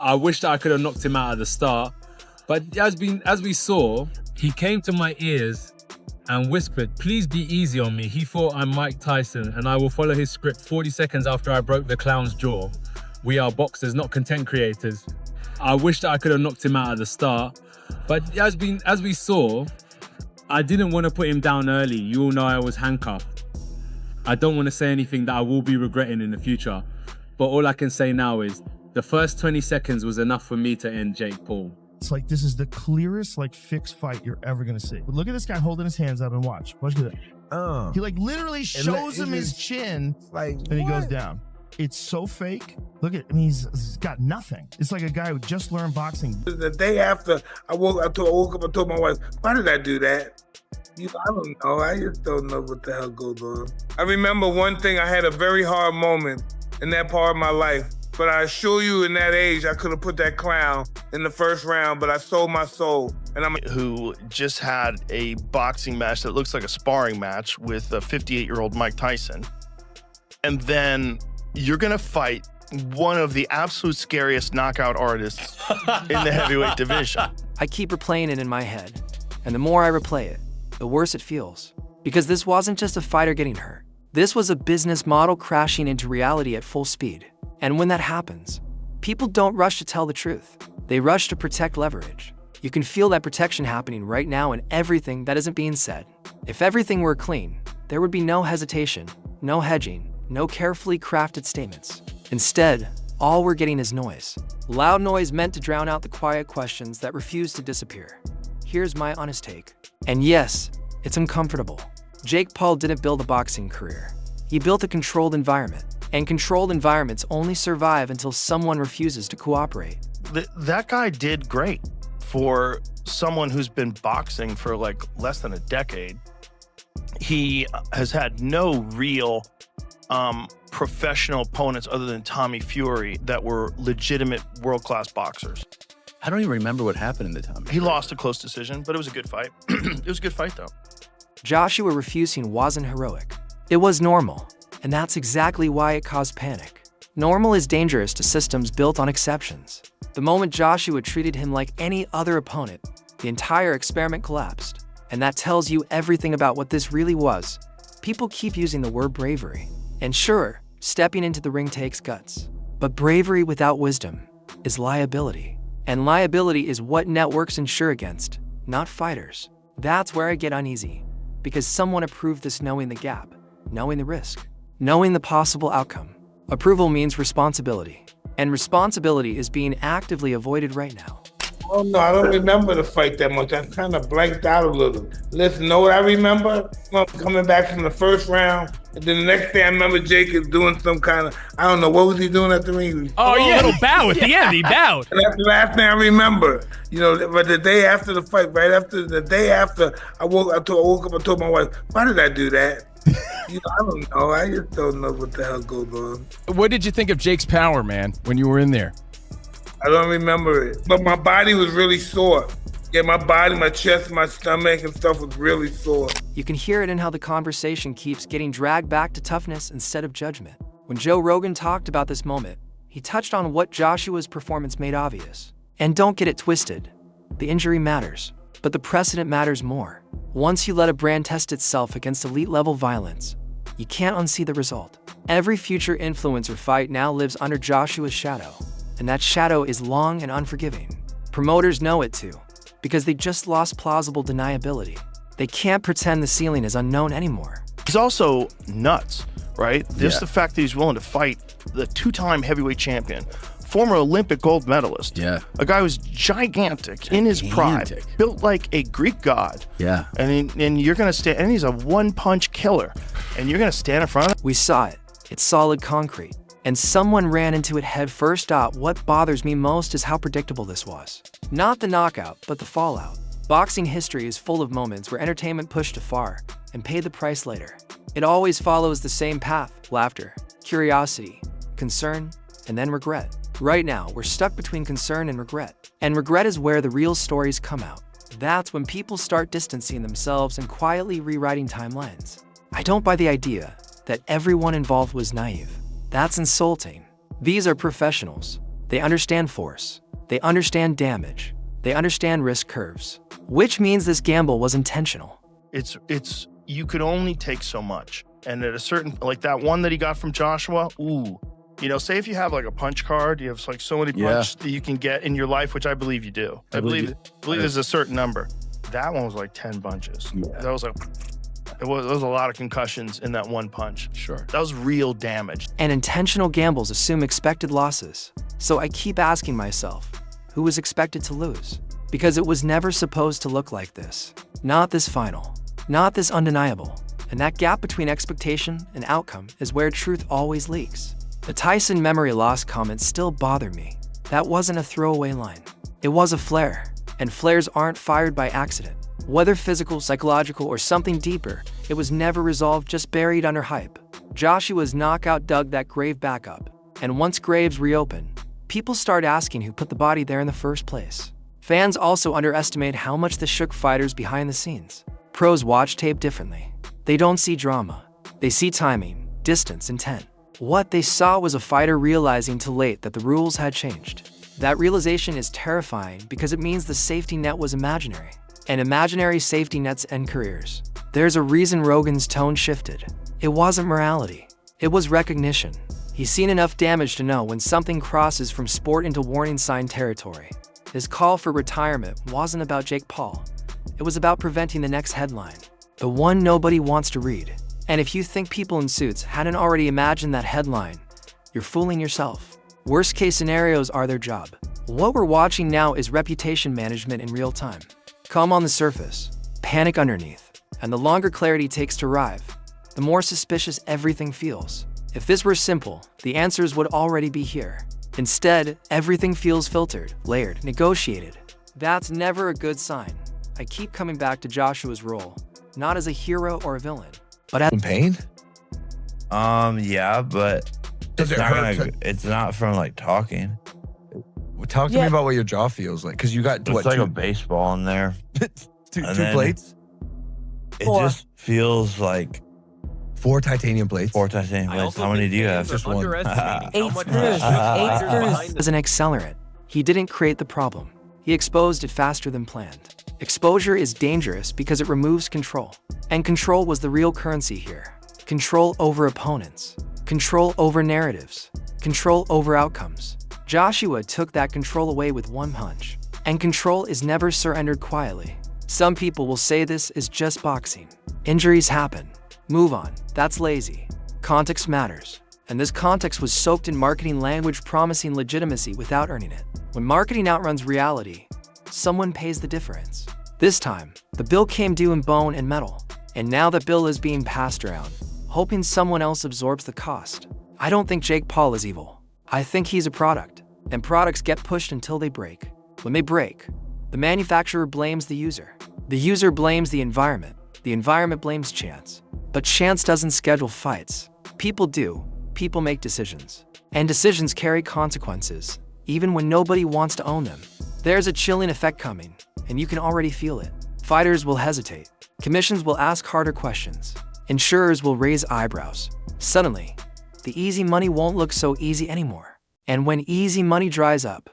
I wish that I could have knocked him out at the start, but as we saw, he came to my ears and whispered, "Please be easy on me." He thought I'm Mike Tyson and I will follow his script 40 seconds after I broke the clown's jaw. We are boxers, not content creators. I wish that I could have knocked him out at the start, but as we saw, I didn't want to put him down early. You all know I was handcuffed. I don't want to say anything that I will be regretting in the future, but all I can say now is the first 20 seconds was enough for me to end Jake Paul. It's like, this is the clearest, like, fixed fight you're ever going to see. But look at this guy holding his hands up and watch. Watch that. He, like, literally shows him his chin, like, and he goes down. It's so fake. Look at, I mean, he's got nothing. It's like a guy who just learned boxing. The day after I woke up and told my wife, why did I do that? I don't know. I just don't know what the hell goes on. I remember one thing, I had a very hard moment in that part of my life. But I assure you, in that age, I could have put that clown in the first round, but I sold my soul. And who just had a boxing match that looks like a sparring match with a 58-year-old Mike Tyson. And then you're going to fight one of the absolute scariest knockout artists in the heavyweight division. I keep replaying it in my head. And the more I replay it, the worse it feels. Because this wasn't just a fighter getting hurt. This was a business model crashing into reality at full speed. And when that happens, people don't rush to tell the truth. They rush to protect leverage. You can feel that protection happening right now in everything that isn't being said. If everything were clean, there would be no hesitation, no hedging, no carefully crafted statements. Instead, all we're getting is noise. Loud noise meant to drown out the quiet questions that refuse to disappear. Here's my honest take. And yes, it's uncomfortable. Jake Paul didn't build a boxing career. He built a controlled environment. And controlled environments only survive until someone refuses to cooperate. That guy did great for someone who's been boxing for like less than a decade. He has had no real professional opponents other than Tommy Fury that were legitimate world-class boxers. I don't even remember what happened in the Tommy. He lost a close decision, but it was a good fight. It was a good fight, though. Joshua refusing wasn't heroic. It was normal. And that's exactly why it caused panic. Normal is dangerous to systems built on exceptions. The moment Joshua treated him like any other opponent, the entire experiment collapsed. And that tells you everything about what this really was. People keep using the word bravery. And sure, stepping into the ring takes guts. But bravery without wisdom is liability. And liability is what networks insure against, not fighters. That's where I get uneasy. Because someone approved this knowing the gap, knowing the risk. Knowing the possible outcome. Approval means responsibility. And responsibility is being actively avoided right now. Oh no, I don't remember the fight that much. I kind of blanked out a little. Listen, know what I remember? Coming back from the first round, and then the next day I remember Jake is doing some kind of, I don't know, what was he doing at the ring? Oh yeah, a little bow at the end, he bowed. And that's the last thing I remember. You know, but the day after the fight, the day after I woke up and told my wife, why did I do that? I don't know. I just don't know what the hell goes on. What did you think of Jake's power, man, when you were in there? I don't remember it, but my body was really sore. Yeah, my body, my chest, my stomach and stuff was really sore. You can hear it in how the conversation keeps getting dragged back to toughness instead of judgment. When Joe Rogan talked about this moment, he touched on what Joshua's performance made obvious. And don't get it twisted. The injury matters, but the precedent matters more. Once you let a brand test itself against elite-level violence, you can't unsee the result. Every future influencer fight now lives under Joshua's shadow, and that shadow is long and unforgiving. Promoters know it too, because they just lost plausible deniability. They can't pretend the ceiling is unknown anymore. He's also nuts, right? Just the fact that he's willing to fight the two-time heavyweight champion, former Olympic gold medalist. Yeah. A guy who's gigantic in his prime, built like a Greek god. Yeah. And you're going to stand, and he's a one-punch killer, and you're going to stand in front of him. We saw it. It's solid concrete. And someone ran into it head first. What bothers me most is how predictable this was. Not the knockout, but the fallout. Boxing history is full of moments where entertainment pushed too far and paid the price later. It always follows the same path: laughter, curiosity, concern, and then regret. Right now, we're stuck between concern and regret. And regret is where the real stories come out. That's when people start distancing themselves and quietly rewriting timelines. I don't buy the idea that everyone involved was naive. That's insulting. These are professionals. They understand force. They understand damage. They understand risk curves, which means this gamble was intentional. It's you could only take so much. And at a certain, like that one that he got from Joshua, ooh, you know, say if you have like a punch card, you have like so many punches that you can get in your life, which I believe you do. I believe there's a certain number. That one was like 10 punches. Yeah. That was like, there was a lot of concussions in that one punch. Sure. That was real damage. And intentional gambles assume expected losses. So I keep asking myself, who was expected to lose? Because it was never supposed to look like this. Not this final. Not this undeniable. And that gap between expectation and outcome is where truth always leaks. The Tyson memory loss comments still bother me. That wasn't a throwaway line. It was a flare. And flares aren't fired by accident. Whether physical, psychological, or something deeper, it was never resolved, just buried under hype. Joshua's knockout dug that grave back up. And once graves reopen, people start asking who put the body there in the first place. Fans also underestimate how much this shook fighters behind the scenes. Pros watch tape differently. They don't see drama. They see timing, distance, intent. What they saw was a fighter realizing too late that the rules had changed. That realization is terrifying because it means the safety net was imaginary. And imaginary safety nets end careers. There's a reason Rogan's tone shifted. It wasn't morality. It was recognition. He's seen enough damage to know when something crosses from sport into warning sign territory. His call for retirement wasn't about Jake Paul. It was about preventing the next headline. The one nobody wants to read. And if you think people in suits hadn't already imagined that headline, you're fooling yourself. Worst case scenarios are their job. What we're watching now is reputation management in real time. Calm on the surface, panic underneath, and the longer clarity takes to arrive, the more suspicious everything feels. If this were simple, the answers would already be here. Instead, everything feels filtered, layered, negotiated. That's never a good sign. I keep coming back to Joshua's role, not as a hero or a villain, but as pain. Yeah, but it's not from like talking. Talk to me about what your jaw feels like, because you got it's like a baseball in there. two plates. It just feels like 4 titanium plates. 4 titanium plates. How many do you have? Just one. 8 screws. 8 screws. As an accelerant, he didn't create the problem. He exposed it faster than planned. Exposure is dangerous because it removes control. And control was the real currency here. Control over opponents. Control over narratives. Control over outcomes. Joshua took that control away with one punch. And control is never surrendered quietly. Some people will say this is just boxing. Injuries happen. Move on. That's lazy. Context matters. And this context was soaked in marketing language promising legitimacy without earning it. When marketing outruns reality, someone pays the difference. This time, the bill came due in bone and metal. And now the bill is being passed around, hoping someone else absorbs the cost. I don't think Jake Paul is evil. I think he's a product. And products get pushed until they break. When they break, the manufacturer blames the user. The user blames the environment. The environment blames chance. But chance doesn't schedule fights. People do. People make decisions. And decisions carry consequences, even when nobody wants to own them. There's a chilling effect coming, and you can already feel it. Fighters will hesitate. Commissions will ask harder questions. Insurers will raise eyebrows. Suddenly, the easy money won't look so easy anymore. And when easy money dries up,